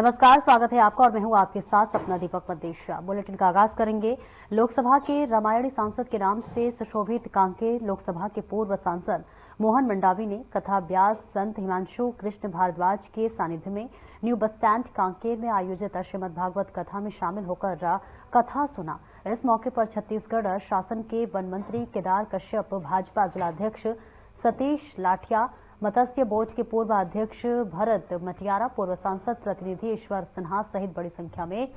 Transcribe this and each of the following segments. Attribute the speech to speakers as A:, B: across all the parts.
A: नमस्कार, स्वागत है आपका और मैं हूं आपके साथ अपना दीपक मदेशिया। बुलेटिन का आगाज करेंगे। लोकसभा के रामायणी सांसद के नाम से सुशोभित कांकेर लोकसभा के पूर्व सांसद मोहन मंडावी ने कथा व्यास संत हिमांशु कृष्ण भारद्वाज के सानिध्य में न्यू बस स्टैंड कांकेर में आयोजित श्रीमद भागवत कथा में शामिल होकर कथा सुना। इस मौके पर छत्तीसगढ़ शासन के वन मंत्री केदार कश्यप, भाजपा जिलाध्यक्ष सतीश लाठिया, मत्स्य बोर्ड के पूर्व अध्यक्ष भरत मटियारा, पूर्व सांसद प्रतिनिधि ईश्वर सिन्हा सहित बड़ी संख्या में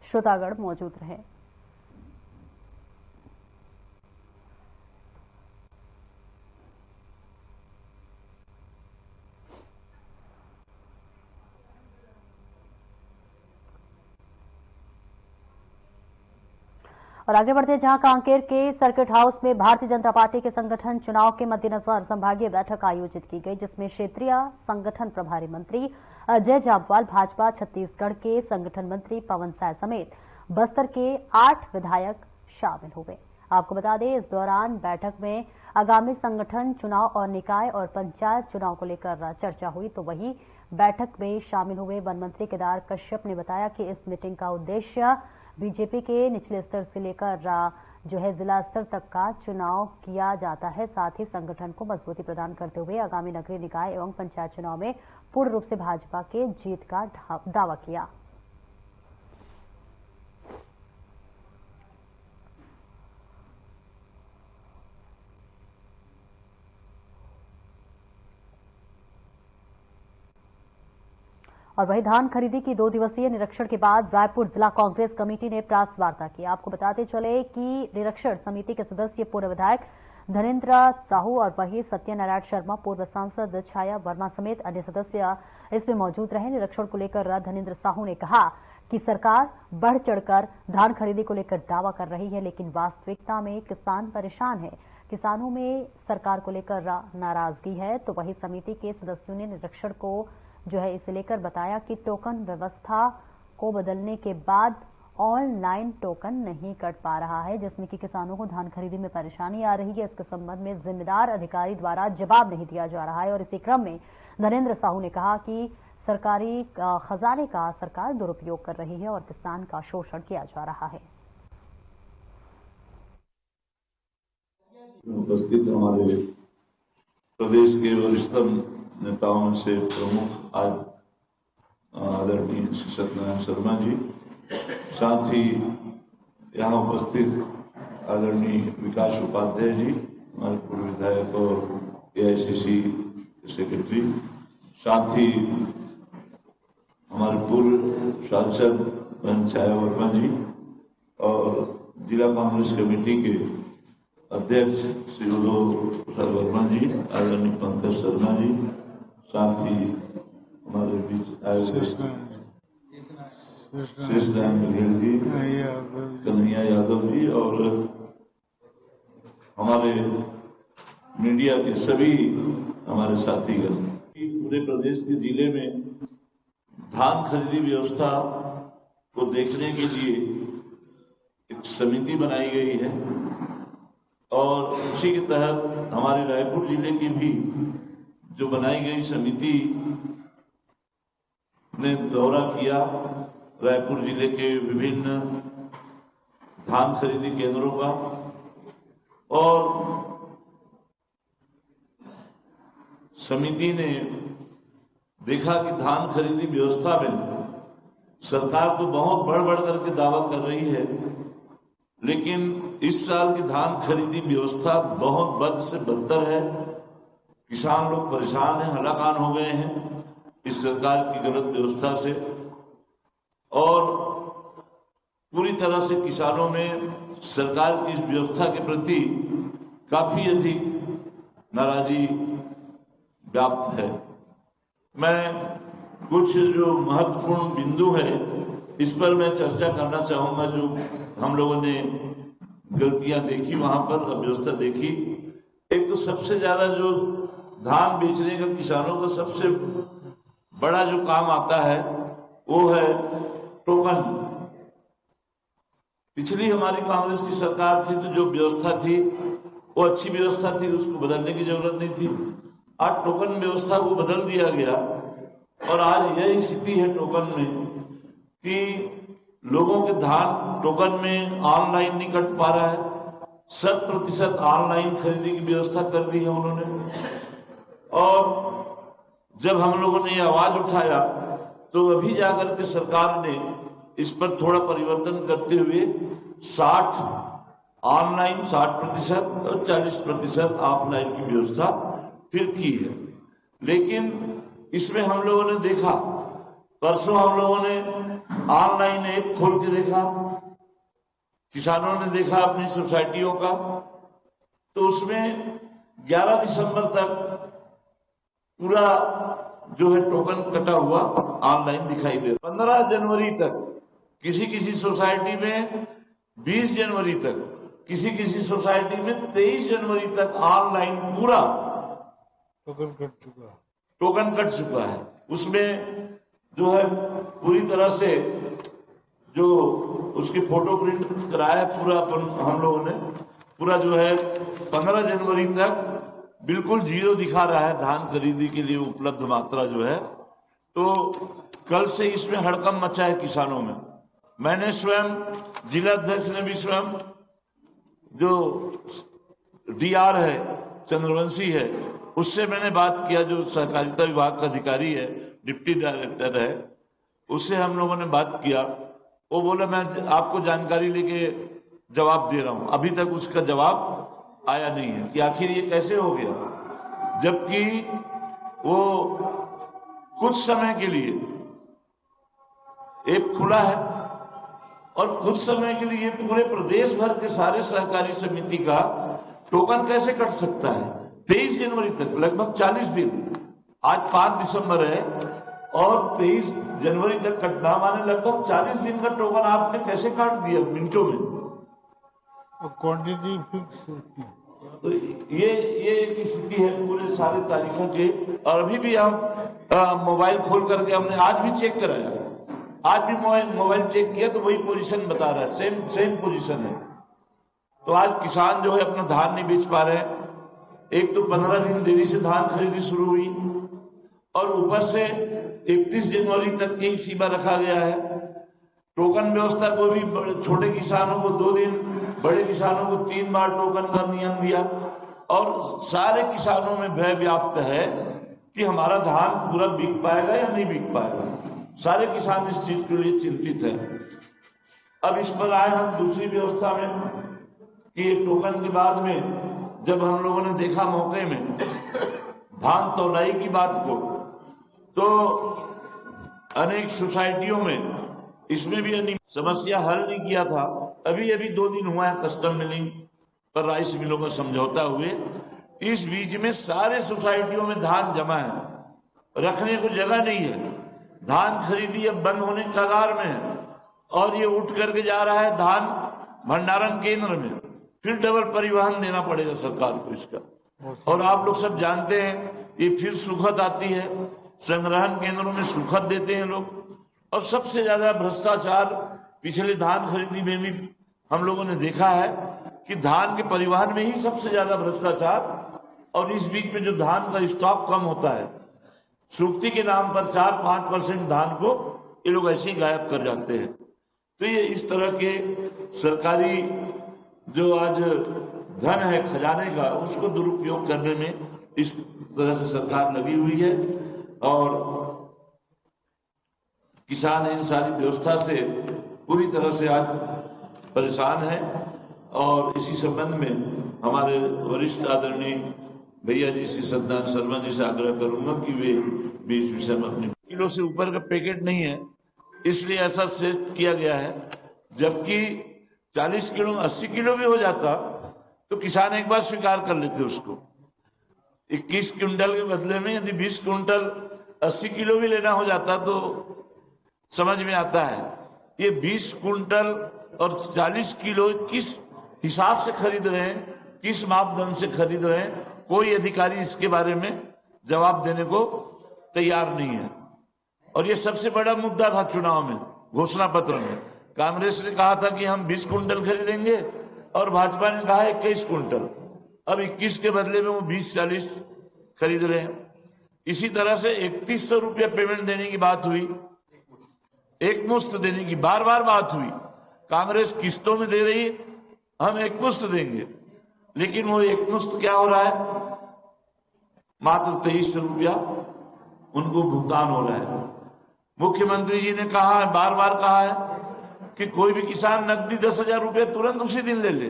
A: श्रोतागण मौजूद रहे। और आगे बढ़ते जहां कांकेर के सर्किट हाउस में भारतीय जनता पार्टी के संगठन चुनाव के मद्देनजर संभागीय बैठक आयोजित की गई, जिसमें क्षेत्रीय संगठन प्रभारी मंत्री अजय जाबवाल, भाजपा छत्तीसगढ़ के संगठन मंत्री पवन साय समेत बस्तर के 8 विधायक शामिल हुए। आपको बता दें, इस दौरान बैठक में आगामी संगठन चुनाव और निकाय और पंचायत चुनाव को लेकर चर्चा हुई। तो वहीं बैठक में शामिल हुए वन मंत्री केदार कश्यप ने बताया कि इस मीटिंग का उद्देश्य बीजेपी के निचले स्तर से लेकर जिला स्तर तक का चुनाव किया जाता है। साथ ही संगठन को मजबूती प्रदान करते हुए आगामी नगरीय निकाय एवं पंचायत चुनाव में पूर्ण रूप से भाजपा के जीत का दावा किया। और वही धान खरीदी की 2 दिवसीय निरीक्षण के बाद रायपुर जिला कांग्रेस कमेटी ने प्रेस वार्ता की। आपको बताते चले कि निरीक्षण समिति के सदस्य पूर्व विधायक धनेन्द्र साहू और वही सत्यनारायण शर्मा, पूर्व सांसद छाया वर्मा समेत अन्य सदस्य इसमें मौजूद रहे। निरीक्षण को लेकर धनेन्द्र साहू ने कहा कि सरकार बढ़ चढ़कर धान खरीदी को लेकर दावा कर रही है, लेकिन वास्तविकता में किसान परेशान है। किसानों में सरकार को लेकर नाराजगी है। तो वही समिति के सदस्यों ने निरीक्षण को इसे लेकर बताया कि टोकन व्यवस्था को बदलने के बाद ऑनलाइन टोकन नहीं कट पा रहा है, जिसमें कि किसानों को धान खरीदी में परेशानी आ रही है। इसके संबंध में जिम्मेदार अधिकारी द्वारा जवाब नहीं दिया जा रहा है। और इसी क्रम में धनेन्द्र साहू ने कहा कि सरकारी खजाने का सरकार दुरुपयोग कर रही है और किसान का शोषण किया जा रहा है।
B: उपस्थित हमारे प्रदेश के वरिष्ठतम नेताओं में से प्रमुख आज आदरणीय सत्यनारायण शर्मा जी, साथ ही यहाँ उपस्थित आदरणीय विकास उपाध्याय जी, हमारे पूर्व विधायक और एआईसीसी सेक्रेटरी, साथ ही हमारे पूर्व सांसद छाया वर्मा जी और जिला कांग्रेस कमेटी के अध्यक्ष श्री उदय प्रसाद वर्मा जी, आदरणीय पंकज शर्मा जी, साथ ही हमारे बीच आए शेष नारायण बघेल जी, कन्हैया यादव जी और हमारे मीडिया के सभी हमारे साथीगण। पूरे प्रदेश के जिले में धान खरीदी व्यवस्था को देखने के लिए एक समिति बनाई गई है और उसी के तहत हमारे रायपुर जिले की भी जो बनाई गई समिति ने दौरा किया रायपुर जिले के विभिन्न धान खरीदी केंद्रों का और समिति ने देखा कि धान खरीदी व्यवस्था में सरकार तो बहुत बढ़ बढ़ करके दावा कर रही है, लेकिन इस साल की धान खरीदी व्यवस्था बहुत बद से बदतर है। किसान लोग परेशान हैं, हलाकान हो गए हैं इस सरकार की गलत व्यवस्था से और पूरी तरह से किसानों में सरकार की इस व्यवस्था के प्रति काफी अधिक नाराजगी व्याप्त है। मैं कुछ जो महत्वपूर्ण बिंदु है इस पर मैं चर्चा करना चाहूंगा। जो हम लोगों ने गलतियां देखी, वहां पर अव्यवस्था देखी। एक तो सबसे ज्यादा जो धान बेचने का किसानों का सबसे बड़ा जो काम आता है वो है टोकन। पिछली हमारी कांग्रेस की सरकार थी तो जो व्यवस्था थी वो अच्छी व्यवस्था थी, उसको बदलने की जरूरत नहीं थी। आज टोकन व्यवस्था को बदल दिया गया और आज यही स्थिति है टोकन में कि लोगों के धान टोकन में ऑनलाइन नहीं कट पा रहा है। 100% ऑनलाइन खरीदी की व्यवस्था कर दी है उन्होंने। और जब हम लोगों ने ये आवाज उठाया तो अभी जाकर के सरकार ने इस पर थोड़ा परिवर्तन करते हुए 60 ऑनलाइन 60% और 40% ऑफलाइन की व्यवस्था फिर की है। लेकिन इसमें हम लोगों ने देखा, परसों हम लोगों ने ऑनलाइन ऐप खोल के देखा, किसानों ने देखा अपनी सोसाइटियों का, तो उसमें 11 दिसंबर तक पूरा जो है टोकन कटा हुआ ऑनलाइन दिखाई दे रहा। 15 जनवरी तक किसी किसी सोसाइटी में, 20 जनवरी तक किसी किसी सोसाइटी में, 23 जनवरी तक ऑनलाइन पूरा टोकन कट चुका है। उसमें जो है पूरी तरह से जो उसकी फोटो प्रिंट कराया पूरा हम लोगों ने, पूरा जो है 15 जनवरी तक बिल्कुल जीरो दिखा रहा है धान खरीदी के लिए उपलब्ध मात्रा जो है। तो कल से इसमें हड़कंप मचा है किसानों में। मैंने स्वयं, जिला अध्यक्ष ने भी स्वयं, जो डीआर है चंद्रवंशी है, उससे मैंने बात किया, जो सहकारिता विभाग का अधिकारी है, डिप्टी डायरेक्टर है, उससे हम लोगों ने बात किया। वो बोला मैं आपको जानकारी लेके जवाब दे रहा हूं। अभी तक उसका जवाब आया नहीं है कि आखिर ये कैसे हो गया, जबकि वो कुछ समय के लिए ऐप खुला है और कुछ समय के लिए पूरे प्रदेश भर के सारे सहकारी समिति का टोकन कैसे कट सकता है 23 जनवरी तक, लगभग 40 दिन। आज 5 दिसंबर है और 23 जनवरी तक कटना माने लगभग 40 दिन का टोकन आपने कैसे काट दिया मिनटों में।
C: क्वांटिटी फिक्स होती है।
B: तो ये एक स्थिति है पूरे सारे तारीखों के। और अभी भी हम मोबाइल खोल करके हमने आज भी चेक कराया, आज भी मोबाइल चेक किया तो वही पोजीशन बता रहा है, सेम पोजीशन है। तो आज किसान जो है अपना धान नहीं बेच पा रहे हैं। एक तो 15 दिन देरी से धान खरीदी शुरू हुई और ऊपर से 31 जनवरी तक की सीमा रखा गया है। टोकन व्यवस्था को भी छोटे किसानों को 2 दिन, बड़े किसानों को 3 बार टोकन का नियम दिया और सारे किसानों में भय व्याप्त है कि हमारा धान पूरा बिक पाएगा या नहीं बिक पाएगा। सारे किसान इस चीज के लिए चिंतित हैं। अब इस पर आए हम दूसरी व्यवस्था में कि टोकन के बाद में जब हम लोगों ने देखा मौके में धान तौलाई की बात को, तो अनेक सोसाइटियों में इसमें भी समस्या हल नहीं किया था। अभी 2 दिन हुआ है कस्टम मिलिंग पर राइस मिलों का समझौता हुए। इस बीच में सारे सोसाइटियों में धान जमा है, रखने को जगह नहीं है। धान खरीदी अब बंद होने के कगार में है और ये उठ करके जा रहा है धान भंडारण केंद्र में, फिर डबल परिवहन देना पड़ेगा सरकार को इसका। और आप लोग सब जानते हैं ये फिर सुखद आती है, संग्रहण केंद्रों में सुखद देते हैं लोग। और सबसे ज्यादा भ्रष्टाचार पिछले धान खरीदी में भी हम लोगों ने देखा है कि धान के परिवहन में ही सबसे ज्यादा भ्रष्टाचार। और इस बीच में जो धान का स्टॉक कम होता है, सूक्ति के नाम पर 4-5% धान को ये लोग ऐसे ही गायब कर जाते हैं। तो ये इस तरह के सरकारी जो आज धन है खजाने का, उसको दुरुपयोग करने में इस तरह से सरकार लगी हुई है। और किसान इन सारी व्यवस्था से पूरी तरह से आज परेशान है। और इसी संबंध में हमारे वरिष्ठ आदरणीय भैया जी श्री सत्यनारायण शर्मा जी से आग्रह करूंगा कि वे भी इस विषय में अपने किलो से ऊपर का पैकेट नहीं है, इसलिए ऐसा सेट किया गया है। जबकि 40 किलो 80 किलो भी हो जाता तो किसान एक बार स्वीकार कर लेते उसको। 21 क्विंटल के बदले में यदि 20 क्विंटल 80 किलो भी लेना हो जाता तो समझ में आता है। ये 20 क्विंटल और 40 किलो किस हिसाब से खरीद रहे हैं, किस मापदंड से खरीद रहे हैं, कोई अधिकारी इसके बारे में जवाब देने को तैयार नहीं है। और ये सबसे बड़ा मुद्दा था चुनाव में, घोषणा पत्र में। कांग्रेस ने कहा था कि हम 20 क्विंटल खरीदेंगे और भाजपा ने कहा 21 क्विंटल। अब 21 के बदले में वो 20-40 खरीद रहे हैं। इसी तरह से 3100 रुपया पेमेंट देने की बात हुई, एक मुश्त देने की बार बार बात हुई। कांग्रेस किस्तों में दे रही है, हम एक मुश्त देंगे, लेकिन वो एक मुश्त क्या हो रहा है, मात्र 2300 रुपया उनको भुगतान हो रहा है। मुख्यमंत्री जी ने कहा है, बार बार कहा है कि कोई भी किसान नकदी 10,000 रुपया तुरंत उसी दिन ले ले,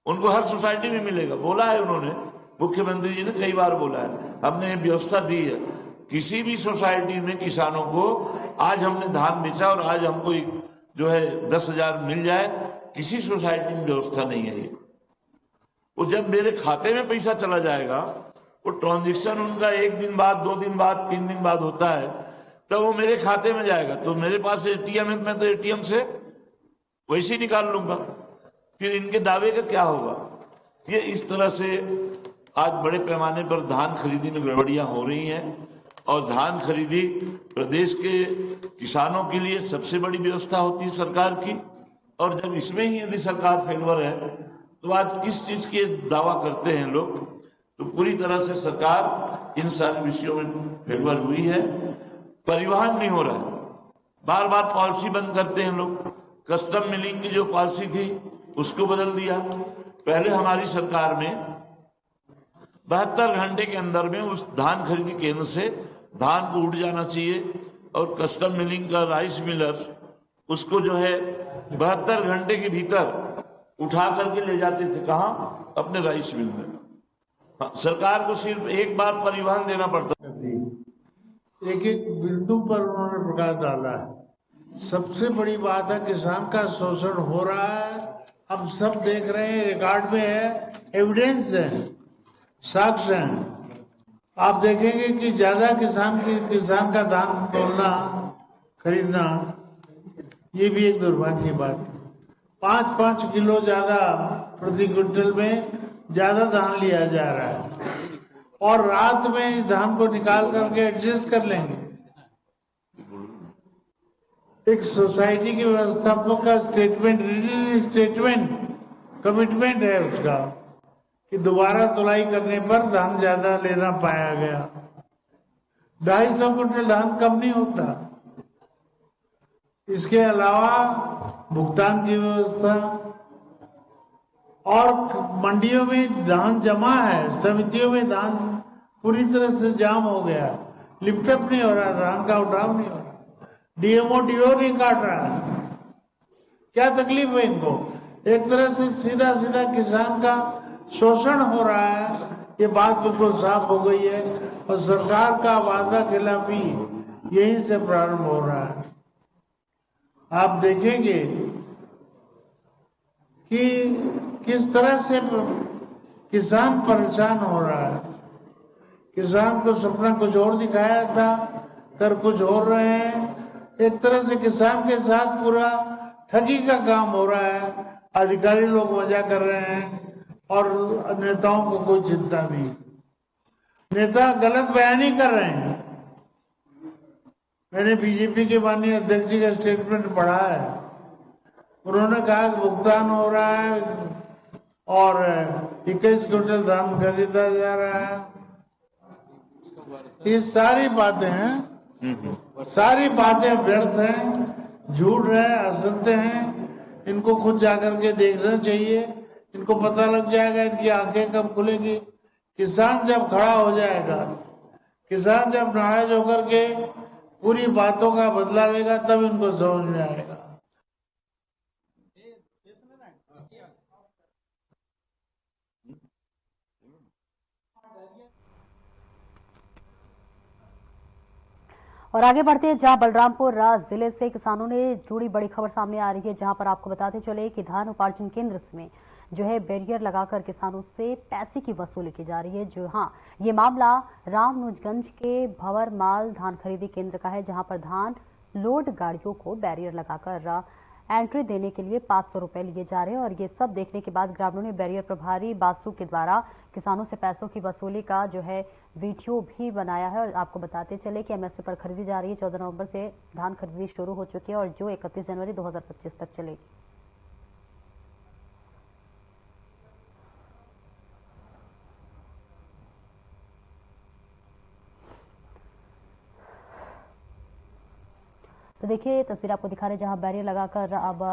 B: उनको हर सोसाइटी में मिलेगा, बोला है उन्होंने, मुख्यमंत्री जी ने कई बार बोला है। हमने व्यवस्था दी है, किसी भी सोसाइटी में किसानों को आज हमने धान बेचा और आज हमको जो है 10,000 मिल जाए, किसी सोसाइटी में व्यवस्था नहीं है ये। वो जब मेरे खाते में पैसा चला जाएगा, वो ट्रांजेक्शन उनका 1 दिन बाद, 2 दिन बाद, 3 दिन बाद होता है, तब वो मेरे खाते में जाएगा। तो मेरे पास एटीएम है, मैं तो एटीएम से वैसे ही निकाल लूंगा, फिर इनके दावे का क्या होगा। ये इस तरह से आज बड़े पैमाने पर धान खरीदी में गड़बड़ियां हो रही हैं, और धान खरीदी प्रदेश के किसानों के लिए सबसे बड़ी व्यवस्था होती है सरकार की, और जब इसमें ही यदि सरकार फेलवर है तो आज किस चीज के दावा करते हैं लोग। तो पूरी तरह से सरकार इन सारे विषयों में फेलवर हुई है। परिवहन नहीं हो रहा है, बार बार पॉलिसी बंद करते हैं लोग। कस्टम मिलिंग की जो पॉलिसी थी उसको बदल दिया। पहले हमारी सरकार में 72 घंटे के अंदर में उस धान खरीदी केंद्र से धान को उड़ जाना चाहिए, और कस्टम मिलिंग का राइस मिलर्स उसको जो है 72 घंटे के भीतर उठा करके ले जाते थे, कहां, अपने राइस मिल में। सरकार को सिर्फ एक बार परिवहन देना पड़ता।
C: एक एक बिंदु पर उन्होंने प्रकाश डाला है। सबसे बड़ी बात है, किसान का शोषण हो रहा है, हम सब देख रहे हैं, रिकॉर्ड में है, एविडेंस है, साक्ष्य हैं। आप देखेंगे कि ज्यादा किसान का धान तोलना, खरीदना, ये भी एक दुर्भाग्य की बात है। 5-5 किलो ज्यादा प्रति क्विंटल में ज्यादा धान लिया जा रहा है, और रात में इस धान को निकाल करके एडजस्ट कर लेंगे। एक सोसाइटी के व्यवस्थापक का स्टेटमेंट, रिटन स्टेटमेंट, कमिटमेंट है उसका कि दोबारा तुलाई करने पर धान ज्यादा लेना पाया गया। 250 क्विंटल धान कम नहीं होता। इसके अलावा भुगतान की व्यवस्था, और मंडियों में धान जमा है, समितियों में धान पूरी तरह से जाम हो गया, लिफ्टअप नहीं हो रहा, धान का उठाव नहीं हो रहा, डीएमओ डीओ नहीं काट रहा है। क्या तकलीफ है इनको? एक तरह से सीधा सीधा किसान का शोषण हो रहा है, ये बात बिल्कुल साफ हो गई है, और सरकार का वादा खिलाफी यहीं से प्रारंभ हो रहा है। आप देखेंगे कि किस तरह से किसान परेशान हो रहा है। किसान को सपना कुछ और दिखाया था, कर कुछ और रहे हैं। एक तरह से किसान के साथ पूरा ठगी का काम हो रहा है। अधिकारी लोग मजा कर रहे हैं, और नेताओं को कोई चिंता नहीं। नेता गलत बयानी कर रहे हैं। मैंने बीजेपी के माननीय अध्यक्ष जी का स्टेटमेंट पढ़ा है। उन्होंने कहा कि भुगतान हो रहा है और 21 क्विंटल धान खरीदा जा रहा है। ये सारी बातें हैं, सारी बातें व्यर्थ हैं, झूठ है, असत्य हैं। इनको खुद जाकर के देखना चाहिए, इनको पता लग जाएगा, इनकी आंखें कब खुलेगी। किसान जब खड़ा हो जाएगा, किसान जब नाराज होकर के पूरी बातों का बदला लेगा, तब इनको समझ में आएगा।
A: और आगे बढ़ते हैं, जहां बलरामपुर जिले से किसानों ने जुड़ी बड़ी खबर सामने आ रही है, जहां पर आपको बताते चले कि धान उपार्जन केंद्र में जो है बैरियर लगाकर किसानों से पैसे की वसूली की जा रही है। जो हाँ, ये मामला रामनुजगंज के भंवर माल धान खरीदी केंद्र का है, जहां पर धान लोड गाड़ियों को बैरियर लगाकर एंट्री देने के लिए 500 रुपए लिए जा रहे हैं। और ये सब देखने के बाद ग्रामीणों ने बैरियर प्रभारी बासु के द्वारा किसानों से पैसों की वसूली का जो है वीडियो भी बनाया है। और आपको बताते चले कि एमएसपी पर खरीदी जा रही है। 14 नवंबर से धान खरीदी शुरू हो चुकी है, और जो 31 जनवरी 2025 तक चलेगी। तो देखिए तस्वीर आपको दिखा रहे जहां बैरियर लगाकर अब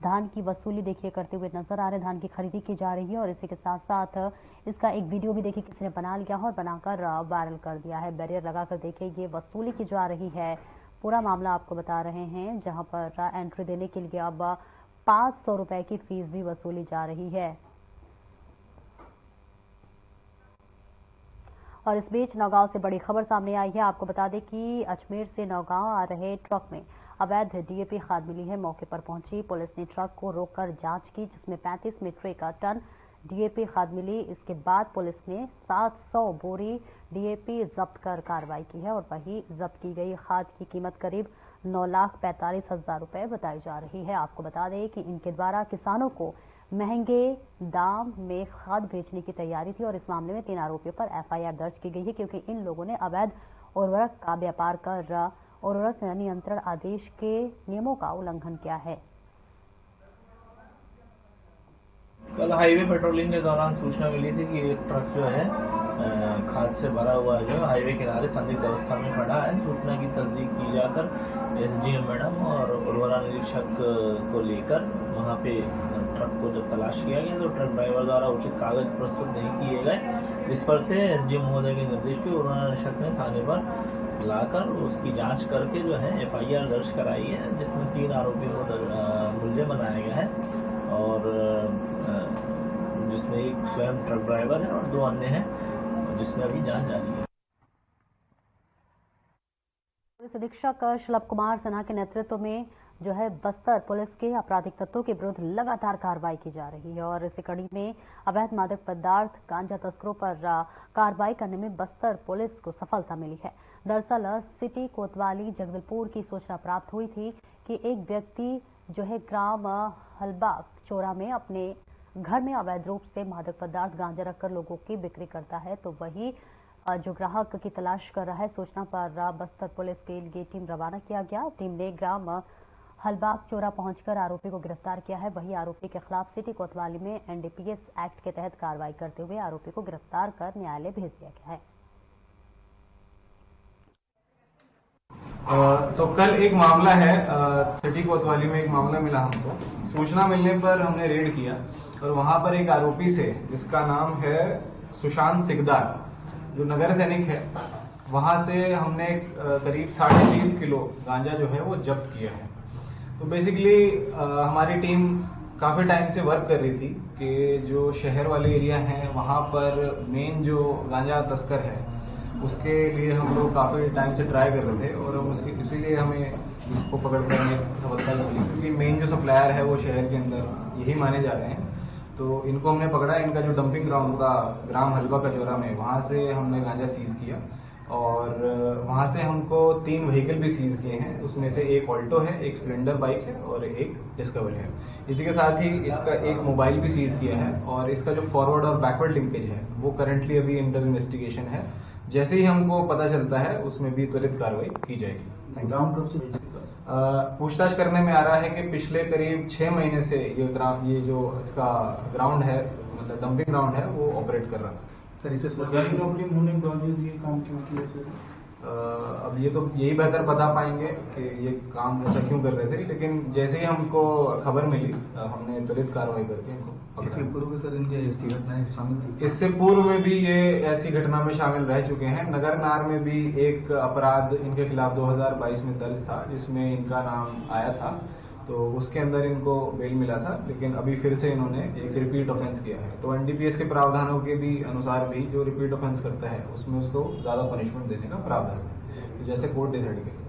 A: धान की वसूली देखिए करते हुए नजर आ रहे, धान की खरीदी की जा रही है और इसी के साथ साथ इसका एक वीडियो भी देखिए किसी ने बना लिया है और बनाकर वायरल कर दिया है। बैरियर लगाकर देखिए ये वसूली की जा रही है, पूरा मामला आपको बता रहे हैं, जहां पर एंट्री देने के लिए अब 500 रुपए की फीस भी वसूली जा रही है। और इस बीच नौगांव से बड़ी खबर सामने आई है। आपको बता दें कि अजमेर से नौगांव आ रहे ट्रक में अवैध डीएपी खाद मिली है। मौके पर पहुंची पुलिस ने ट्रक को रोककर जांच की, जिसमें 35 मीट्रिक टन डीएपी खाद मिली। इसके बाद पुलिस ने 700 बोरी डीएपी जब्त कर कार्रवाई की है और वही जब्त की गई खाद की कीमत करीब 9,45,000 रुपए बताई जा रही है। आपको बता दें कि इनके द्वारा किसानों को महंगे दाम में खाद बेचने की तैयारी थी और इस मामले में 3 आरोपियों पर एफआईआर दर्ज की गई है, क्योंकि इन लोगों ने अवैध उर्वरक का व्यापार कर उर्वरक नियंत्रण आदेश के नियमों का उल्लंघन किया है।
D: कल हाईवे पेट्रोलिंग के दौरान सूचना मिली थी कि एक ट्रक जो है खाद से भरा हुआ जो हाईवे किनारे संदिग्ध अवस्था में खड़ा है। सूचना की तस्दीक की जाकर एसडीएम मैडम और उर्वरा निरीक्षक को लेकर वहां पे ट्रक को जब तलाश किया गया तो ट्रक ड्राइवर द्वारा उचित कागज प्रस्तुत नहीं किए गए, जिस पर से एसडीएम महोदय के निर्देश पे उर्वरा निरीक्षक ने थाने पर लाकर उसकी जांच करके जो है एफआईआर दर्ज कराई है, जिसमें 3 आरोपियों को मुलजिम बनाया गया है और जिसमें एक स्वयं ट्रक ड्राइवर है और 2 अन्य हैं, जिसमें अभी जांच जारी है।
A: पुलिस अधीक्षक शलभ कुमार सिन्हा के नेतृत्व में जो है बस्तर पुलिस के आपराधिक तत्वों के विरुद्ध लगातार कार्रवाई की जा रही है और इसी कड़ी में अवैध मादक पदार्थ गांजा तस्करों पर कार्रवाई करने में बस्तर पुलिस को सफलता मिली है। दरअसल सिटी कोतवाली जगदलपुर की सूचना प्राप्त हुई थी कि एक व्यक्ति जो है ग्राम हलबाग चोरा में अपने घर में अवैध रूप से मादक पदार्थ गांजा रखकर लोगों की बिक्री करता है, तो वही जो ग्राहक की तलाश कर रहा है, सूचना पर बस्तर पुलिस के लिए टीम रवाना किया गया। टीम ने ग्राम हलबाग चोरा पहुंचकर आरोपी को गिरफ्तार किया है। वही आरोपी के खिलाफ सिटी कोतवाली में एनडीपीएस एक्ट के तहत कार्रवाई करते हुए आरोपी को गिरफ्तार कर न्यायालय भेज दिया गया है।
E: तो कल एक मामला है, सिटी कोतवाली में एक मामला मिला हमको। सूचना मिलने पर हमने रेड किया और वहां पर एक आरोपी से, जिसका नाम है सुशांत सिकदार, जो नगर सैनिक है, वहां से हमने करीब 30.5 किलो गांजा जो है वो जब्त किया है। तो बेसिकली हमारी टीम काफी टाइम से वर्क कर रही थी कि जो शहर वाले एरिया हैं वहां पर मेन जो गांजा तस्कर है उसके लिए हम लोग काफी टाइम से ट्राई कर रहे थे और इसीलिए हमें इसको पकड़ने में सफलता मिली, क्योंकि मेन जो सप्लायर है वो शहर के अंदर यही माने जा रहे हैं। तो इनको हमने पकड़ा, इनका जो डंपिंग ग्राउंड था ग्राम हलवा का चौरा में, वहां से हमने गांजा सीज किया और वहां से हमको 3 व्हीकल भी सीज किए हैं। उसमें से एक ऑल्टो है, एक स्प्लेंडर बाइक है और एक डिस्कवर है। इसी के साथ ही इसका एक मोबाइल भी सीज किया है और इसका जो फॉरवर्ड और बैकवर्ड लिंकेज है वो करंटली अभी अंडर इन्वेस्टिगेशन है। जैसे ही हमको पता चलता है उसमें भी त्वरित कार्रवाई की जाएगी। पूछताछ करने में आ रहा है कि पिछले करीब 6 महीने से ये जो इसका ग्राउंड है, मतलब डंपिंग ग्राउंड है, वो ऑपरेट कर रहा है।
F: सर इसे सरकारी नौकरी होने के बावजूद ये काम क्यों किया सर?
E: अब ये तो यही बेहतर बता पाएंगे कि ये काम ऐसा क्यों कर रहे थे, लेकिन जैसे ही हमको खबर मिली हमने त्वरित कार्रवाई करके इनको पकड़ा।
F: इससे पूर्व सर इनके ऐसी घटनाएं शामिल थी?
E: इससे पूर्व में भी ये ऐसी घटना में शामिल रह चुके हैं। नगर नार में भी एक अपराध इनके खिलाफ 2022 में दर्ज था, जिसमें इनका नाम आया था, तो उसके अंदर इनको बेल मिला था, लेकिन अभी फिर से इन्होंने एक रिपीट ऑफेंस किया है। तो एनडीपीएस के प्रावधानों के भी अनुसार भी जो रिपीट ऑफेंस करता है उसमें उसको ज्यादा पनिशमेंट देने का प्रावधान है, जैसे कोर्ट डिसाइड करेगा।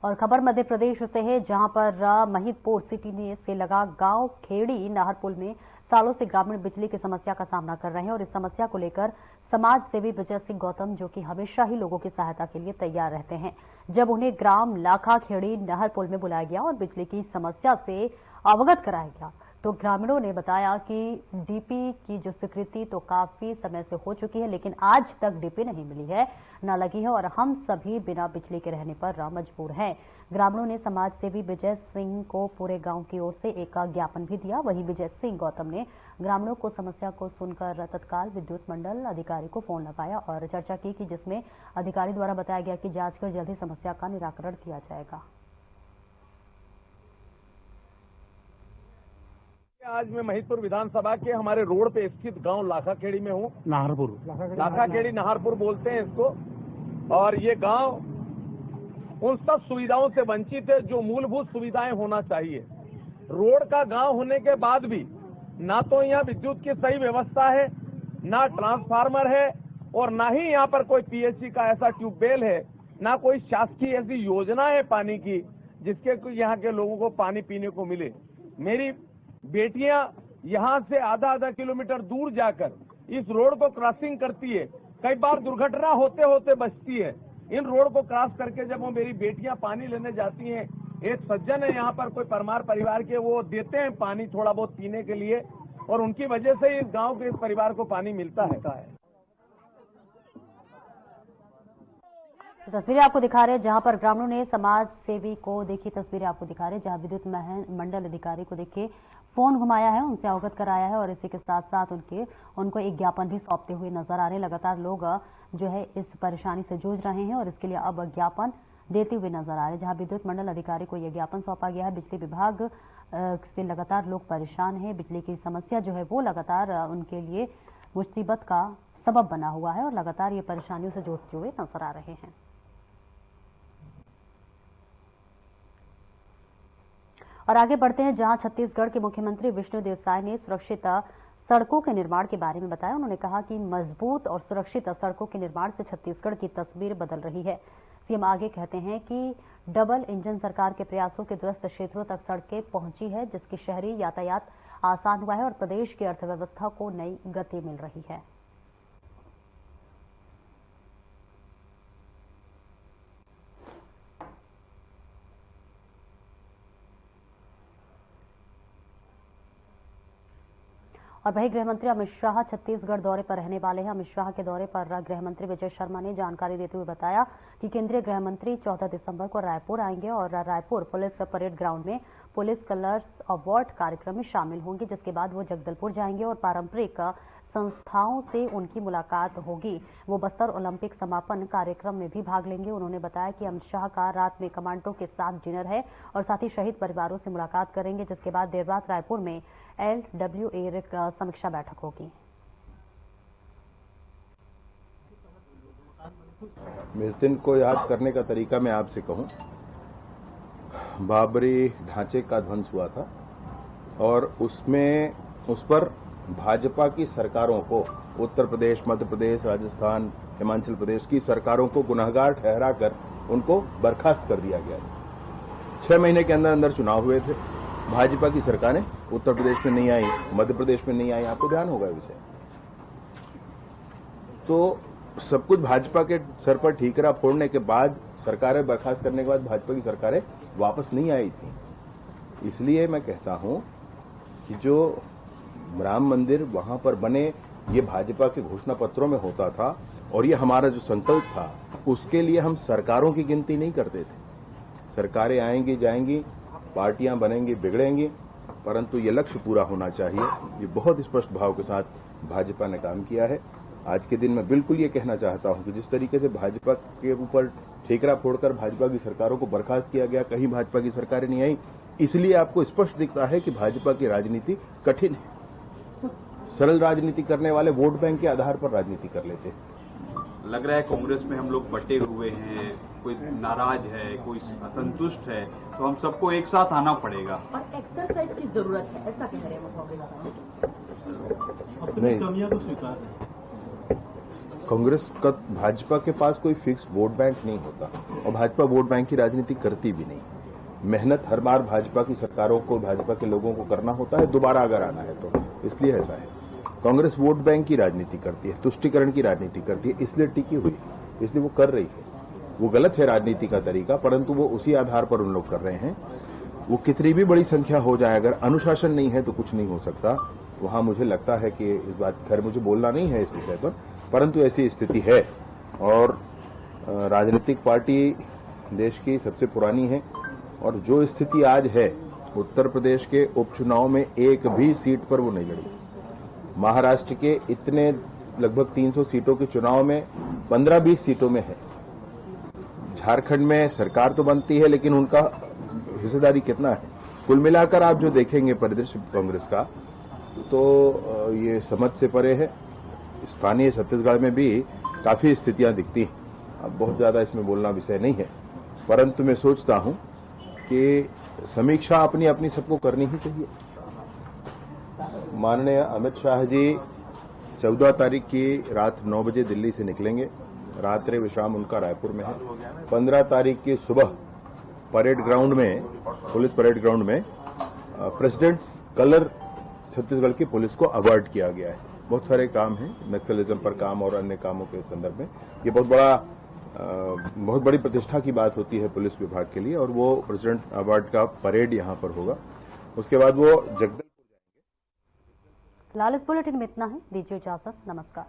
A: और खबर मध्य प्रदेश से है, जहां पर महिदपुर सिटी से लगा गांव खेड़ी नहर पुल में सालों से ग्रामीण बिजली की समस्या का सामना कर रहे हैं और इस समस्या को लेकर समाज सेवी विजय सिंह गौतम, जो कि हमेशा ही लोगों की सहायता के लिए तैयार रहते हैं, जब उन्हें ग्राम लाखा खेड़ी नहर पुल में बुलाया गया और बिजली की समस्या से अवगत कराया गया तो ग्रामीणों ने बताया कि डीपी की जो स्वीकृति तो काफी समय से हो चुकी है, लेकिन आज तक डीपी नहीं मिली है, न लगी है और हम सभी बिना बिजली के रहने पर मजबूर हैं। ग्रामीणों ने समाज सेवी विजय सिंह को पूरे गांव की ओर से एक ज्ञापन भी दिया। वहीं विजय सिंह गौतम ने ग्रामीणों को समस्या को सुनकर तत्काल विद्युत मंडल अधिकारी को फोन लगाया और चर्चा की कि जिसमें अधिकारी द्वारा बताया गया कि जांच कर जल्द ही समस्या का निराकरण किया जाएगा।
G: आज मैं महीदपुर विधानसभा के हमारे रोड पे स्थित गांव लाखाखेड़ी में हूँ। लाखाखेड़ी नाहरपुर बोलते हैं इसको। और ये गांव उन सब सुविधाओं से वंचित है जो मूलभूत सुविधाएं होना चाहिए। रोड का गांव होने के बाद भी ना तो यहाँ विद्युत की सही व्यवस्था है, ना ट्रांसफार्मर है और ना ही यहाँ पर कोई पीएचसी का ऐसा ट्यूबवेल है, ना कोई शासकीय ऐसी योजना है पानी की जिसके यहाँ के लोगों को पानी पीने को मिले। मेरी बेटियां यहाँ से आधा किलोमीटर दूर जाकर इस रोड को क्रॉसिंग करती है, कई बार दुर्घटना होते होते बचती है। इन रोड को क्रॉस करके जब वो मेरी बेटियां पानी लेने जाती हैं, एक सज्जन है यहाँ पर कोई परमार परिवार के, वो देते हैं पानी थोड़ा बहुत पीने के लिए और उनकी वजह से इस गांव के इस परिवार को पानी मिलता है।
A: तो तस्वीरें आपको दिखा रहे हैं जहां पर ग्रामीणों ने समाज सेवी को देखी, तस्वीरें आपको दिखा रहे हैं जहां विद्युत मंडल अधिकारी को देखे फोन घुमाया है, उनसे अवगत कराया है और इसी के साथ साथ उनको एक ज्ञापन भी सौंपते हुए नजर आ रहे हैं। लगातार लोग जो है इस परेशानी से जूझ रहे हैं और इसके लिए अब ज्ञापन देते हुए नजर आ रहे हैं। जहां विद्युत मंडल अधिकारी को यह ज्ञापन सौंपा गया है। बिजली विभाग से लगातार लोग परेशान हैं, बिजली की समस्या जो है वो लगातार उनके लिए मुसीबत का सबब बना हुआ है और लगातार ये परेशानियों से जूझते हुए नजर आ रहे हैं। और आगे बढ़ते हैं जहां छत्तीसगढ़ के मुख्यमंत्री विष्णुदेव साय ने सुरक्षित सड़कों के निर्माण के बारे में बताया। उन्होंने कहा कि मजबूत और सुरक्षित सड़कों के निर्माण से छत्तीसगढ़ की तस्वीर बदल रही है। सीएम आगे कहते हैं कि डबल इंजन सरकार के प्रयासों के दूरस्थ क्षेत्रों तक सड़कें पहुंची है, जिसकी शहरी यातायात आसान हुआ है और प्रदेश की अर्थव्यवस्था को नई गति मिल रही है। और वही गृहमंत्री अमित शाह छत्तीसगढ़ दौरे पर रहने वाले हैं। अमित शाह के दौरे पर गृहमंत्री विजय शर्मा ने जानकारी देते हुए बताया कि केंद्रीय गृहमंत्री 14 दिसंबर को रायपुर आएंगे और रायपुर पुलिस परेड ग्राउंड में पुलिस कलर्स अवार्ड कार्यक्रम में शामिल होंगे, जिसके बाद वो जगदलपुर जाएंगे और पारंपरिक संस्थाओं से उनकी मुलाकात होगी। वो बस्तर ओलंपिक समापन कार्यक्रम में भी भाग लेंगे। उन्होंने बताया कि अमित शाह का रात में कमांडो के साथ डिनर है और साथ ही शहीद परिवारों से मुलाकात करेंगे, जिसके बाद देर रात रायपुर में LWA समीक्षा बैठक होगी।
H: इस दिन को याद करने का तरीका मैं आपसे कहूं, बाबरी ढांचे का ध्वंस हुआ था और उस पर भाजपा की सरकारों को, उत्तर प्रदेश, मध्य प्रदेश, राजस्थान, हिमाचल प्रदेश की सरकारों को गुनहगार ठहराकर उनको बर्खास्त कर दिया गया। 6 महीने के अंदर अंदर चुनाव हुए थे। भाजपा की सरकारें उत्तर प्रदेश में नहीं आई, मध्य प्रदेश में नहीं आई, आपको ध्यान होगा विषय। तो सब कुछ भाजपा के सर पर ठीकरा फोड़ने के बाद, सरकारें बर्खास्त करने के बाद भाजपा की सरकारें वापस नहीं आई थी। इसलिए मैं कहता हूं कि जो राम मंदिर वहां पर बने, ये भाजपा के घोषणा पत्रों में होता था और ये हमारा जो संकल्प था, उसके लिए हम सरकारों की गिनती नहीं करते थे। सरकारें आएंगी जाएंगी, पार्टियां बनेंगी बिगड़ेंगी, परंतु ये लक्ष्य पूरा होना चाहिए। ये बहुत स्पष्ट भाव के साथ भाजपा ने काम किया है। आज के दिन मैं बिल्कुल ये कहना चाहता हूं कि जिस तरीके से भाजपा के ऊपर ठेकरा फोड़कर भाजपा की सरकारों को बर्खास्त किया गया, कहीं भाजपा की सरकारें नहीं आई, इसलिए आपको स्पष्ट दिखता है कि भाजपा की राजनीति कठिन है। सरल राजनीति करने वाले वोट बैंक के आधार पर राजनीति कर लेते हैं।
I: लग रहा है कांग्रेस में हम लोग बटे हुए हैं, कोई नाराज है, कोई असंतुष्ट है, तो हम सबको एक साथ आना पड़ेगा
J: और एक्सरसाइज की जरूरत है, ऐसा कह रहे हैं वो कांग्रेस।
H: नहीं,
F: कमियां तो स्वीकार है।
H: कांग्रेस का भाजपा के पास कोई फिक्स वोट बैंक नहीं होता और भाजपा वोट बैंक की राजनीति करती भी नहीं। मेहनत हर बार भाजपा की सरकारों को, भाजपा के लोगों को करना होता है दोबारा अगर आना है तो, इसलिए ऐसा है। कांग्रेस वोट बैंक की राजनीति करती है, तुष्टीकरण की राजनीति करती है, इसलिए टिकी हुई, इसलिए वो कर रही है। वो गलत है राजनीति का तरीका, परंतु वो उसी आधार पर उन लोग कर रहे हैं। वो कितनी भी बड़ी संख्या हो जाए, अगर अनुशासन नहीं है तो कुछ नहीं हो सकता। वहां मुझे लगता है कि इस बात खैर मुझे बोलना नहीं है इस विषय पर, परंतु ऐसी स्थिति है। और राजनीतिक पार्टी देश की सबसे पुरानी है और जो स्थिति आज है, उत्तर प्रदेश के उपचुनाव में एक भी सीट पर वो नहीं लड़ी। महाराष्ट्र के इतने लगभग 300 सीटों के चुनाव में 15-20 सीटों में है। झारखंड में सरकार तो बनती है लेकिन उनका हिस्सेदारी कितना है? कुल मिलाकर आप जो देखेंगे परिदृश्य कांग्रेस का, तो ये समझ से परे है। स्थानीय छत्तीसगढ़ में भी काफी स्थितियां दिखती हैं। अब बहुत ज्यादा इसमें बोलना विषय नहीं है, परंतु मैं सोचता हूं कि समीक्षा अपनी अपनी सबको करनी ही चाहिए। माननीय अमित शाह जी 14 तारीख की रात 9 बजे दिल्ली से निकलेंगे। रात्रि विश्राम उनका रायपुर में है। 15 तारीख की सुबह परेड ग्राउंड में, पुलिस परेड ग्राउंड में प्रेसिडेंट्स कलर छत्तीसगढ़ की पुलिस को अवार्ड किया गया है। बहुत सारे काम हैं, नक्सलिज्म पर काम और अन्य कामों के संदर्भ में। ये बहुत बड़ी प्रतिष्ठा की बात होती है पुलिस विभाग के लिए, और वो प्रेसिडेंट अवार्ड का परेड यहां पर होगा। उसके बाद वो जगदलपुर जाएंगे।
A: फिलहाल इस बुलेटिन में इतना है। दीजिए इजाजत। नमस्कार।